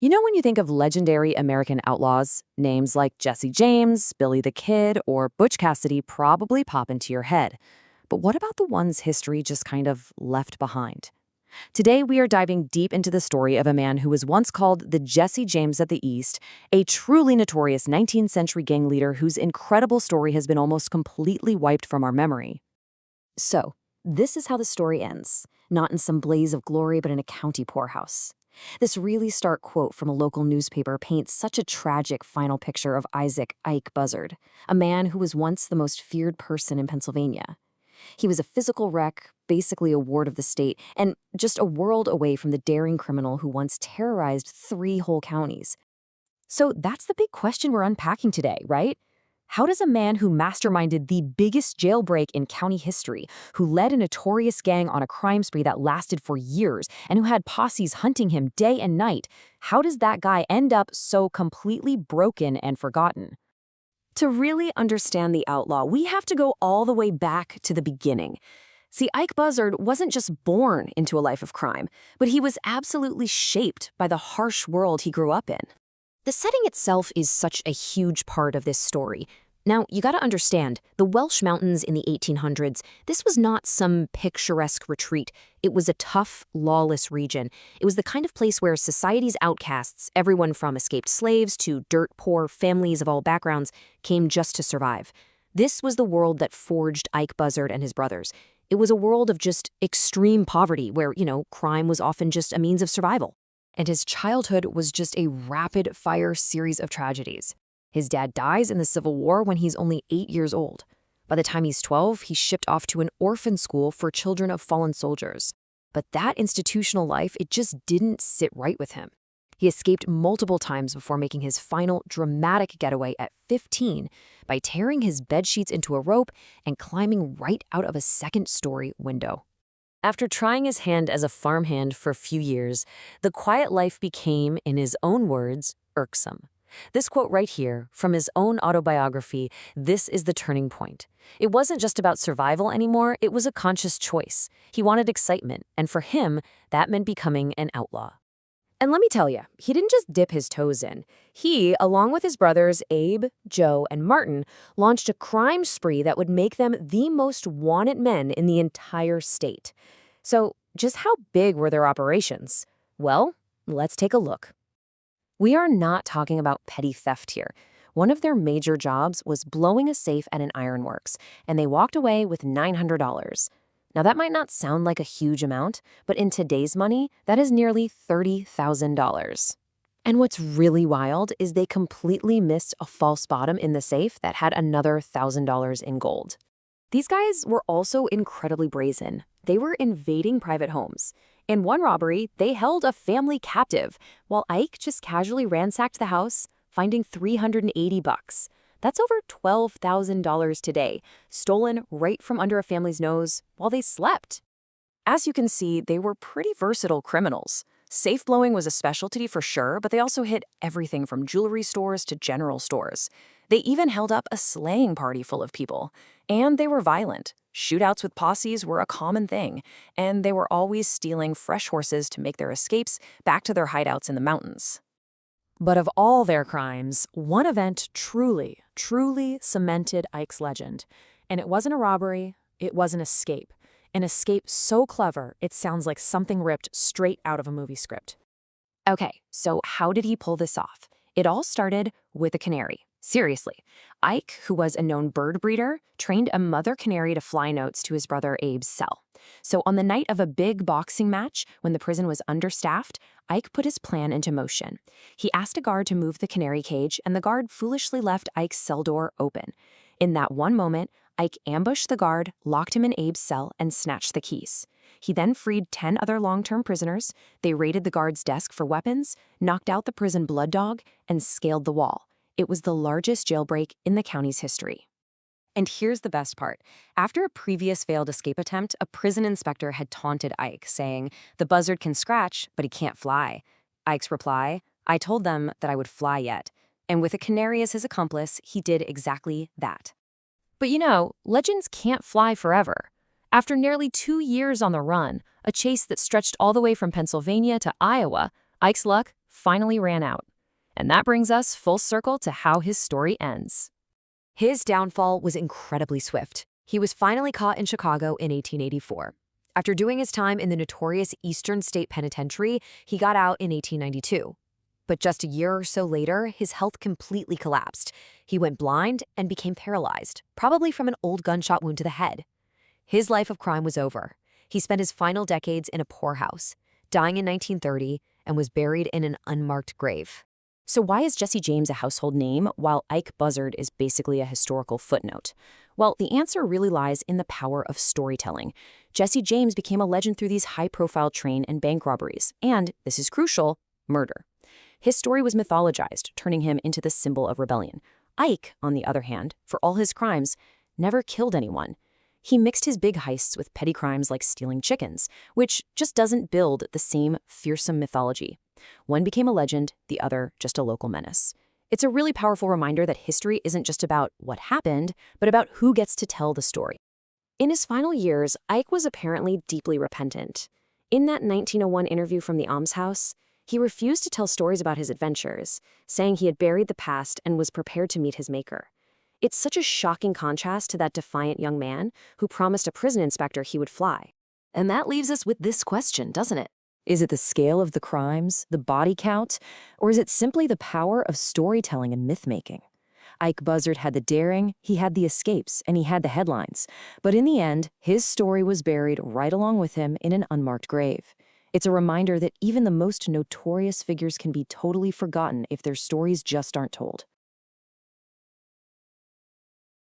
You know, when you think of legendary American outlaws, names like Jesse James, Billy the Kid, or Butch Cassidy probably pop into your head. But what about the ones history just kind of left behind? Today, we are diving deep into the story of a man who was once called the Jesse James of the East, a truly notorious 19th century gang leader whose incredible story has been almost completely wiped from our memory. So, this is how the story ends. Not in some blaze of glory, but in a county poorhouse. This really stark quote from a local newspaper paints such a tragic final picture of Ike Buzzard, a man who was once the most feared person in Pennsylvania. He was a physical wreck, basically a ward of the state, and just a world away from the daring criminal who once terrorized 3 whole counties. So that's the big question we're unpacking today, right? How does a man who masterminded the biggest jailbreak in county history, who led a notorious gang on a crime spree that lasted for years, and who had posses hunting him day and night, how does that guy end up so completely broken and forgotten? To really understand the outlaw, we have to go all the way back to the beginning. See, Ike Buzzard wasn't just born into a life of crime, but he was absolutely shaped by the harsh world he grew up in. The setting itself is such a huge part of this story. Now, you gotta understand, the Welsh mountains in the 1800s, this was not some picturesque retreat. It was a tough, lawless region. It was the kind of place where society's outcasts, everyone from escaped slaves to dirt-poor families of all backgrounds, came just to survive. This was the world that forged Ike Buzzard and his brothers. It was a world of just extreme poverty where, crime was often just a means of survival. And his childhood was just a rapid-fire series of tragedies. His dad dies in the Civil War when he's only 8 years old. By the time he's 12, he's shipped off to an orphan school for children of fallen soldiers. But that institutional life, it just didn't sit right with him. He escaped multiple times before making his final dramatic getaway at 15 by tearing his bedsheets into a rope and climbing right out of a second-story window. After trying his hand as a farmhand for a few years, the quiet life became, in his own words, irksome. This quote right here, from his own autobiography, this is the turning point. It wasn't just about survival anymore, it was a conscious choice. He wanted excitement, and for him, that meant becoming an outlaw. And let me tell you, he didn't just dip his toes in. He, along with his brothers Abe, Joe, and Martin, launched a crime spree that would make them the most wanted men in the entire state. So, just how big were their operations? Well, let's take a look. We are not talking about petty theft here. One of their major jobs was blowing a safe at an ironworks, and they walked away with $900. Now, that might not sound like a huge amount, but in today's money, that is nearly $30,000. And what's really wild is they completely missed a false bottom in the safe that had another $1,000 in gold. These guys were also incredibly brazen. They were invading private homes. In one robbery, they held a family captive, while Ike just casually ransacked the house, finding $380. That's over $12,000 today, stolen right from under a family's nose while they slept. As you can see, they were pretty versatile criminals. Safe blowing was a specialty for sure, but they also hit everything from jewelry stores to general stores. They even held up a sleighing party full of people. And they were violent. Shootouts with posses were a common thing, and they were always stealing fresh horses to make their escapes back to their hideouts in the mountains. But of all their crimes, one event truly cemented Ike's legend. And it wasn't a robbery, it was an escape. An escape so clever, it sounds like something ripped straight out of a movie script. Okay, so how did he pull this off? It all started with a canary. Seriously, Ike, who was a known bird breeder, trained a mother canary to fly notes to his brother Abe's cell. So on the night of a big boxing match, when the prison was understaffed, Ike put his plan into motion. He asked a guard to move the canary cage, and the guard foolishly left Ike's cell door open. In that one moment, Ike ambushed the guard, locked him in Abe's cell, and snatched the keys. He then freed 10 other long-term prisoners. They raided the guard's desk for weapons, knocked out the prison blood dog, and scaled the wall. It was the largest jailbreak in the county's history. And here's the best part. After a previous failed escape attempt, a prison inspector had taunted Ike, saying, "The buzzard can scratch, but he can't fly." Ike's reply, "I told them that I would fly yet." And with a canary as his accomplice, he did exactly that. But legends can't fly forever. After nearly 2 years on the run, a chase that stretched all the way from Pennsylvania to Iowa, Ike's luck finally ran out. And that brings us full circle to how his story ends. His downfall was incredibly swift. He was finally caught in Chicago in 1884. After doing his time in the notorious Eastern State Penitentiary, he got out in 1892. But just a year or so later, his health completely collapsed. He went blind and became paralyzed, probably from an old gunshot wound to the head. His life of crime was over. He spent his final decades in a poorhouse, dying in 1930, and was buried in an unmarked grave. So why is Jesse James a household name while Ike Buzzard is basically a historical footnote? Well, the answer really lies in the power of storytelling. Jesse James became a legend through these high-profile train and bank robberies, and, this is crucial, murder. His story was mythologized, turning him into the symbol of rebellion. Ike, on the other hand, for all his crimes, never killed anyone. He mixed his big heists with petty crimes like stealing chickens, which just doesn't build the same fearsome mythology. One became a legend, the other just a local menace. It's a really powerful reminder that history isn't just about what happened, but about who gets to tell the story. In his final years, Ike was apparently deeply repentant. In that 1901 interview from the almshouse, he refused to tell stories about his adventures, saying he had buried the past and was prepared to meet his maker. It's such a shocking contrast to that defiant young man who promised a prison inspector he would fly. And that leaves us with this question, doesn't it? Is it the scale of the crimes, the body count, or is it simply the power of storytelling and myth-making? Ike Buzzard had the daring, he had the escapes, and he had the headlines. But in the end, his story was buried right along with him in an unmarked grave. It's a reminder that even the most notorious figures can be totally forgotten if their stories just aren't told.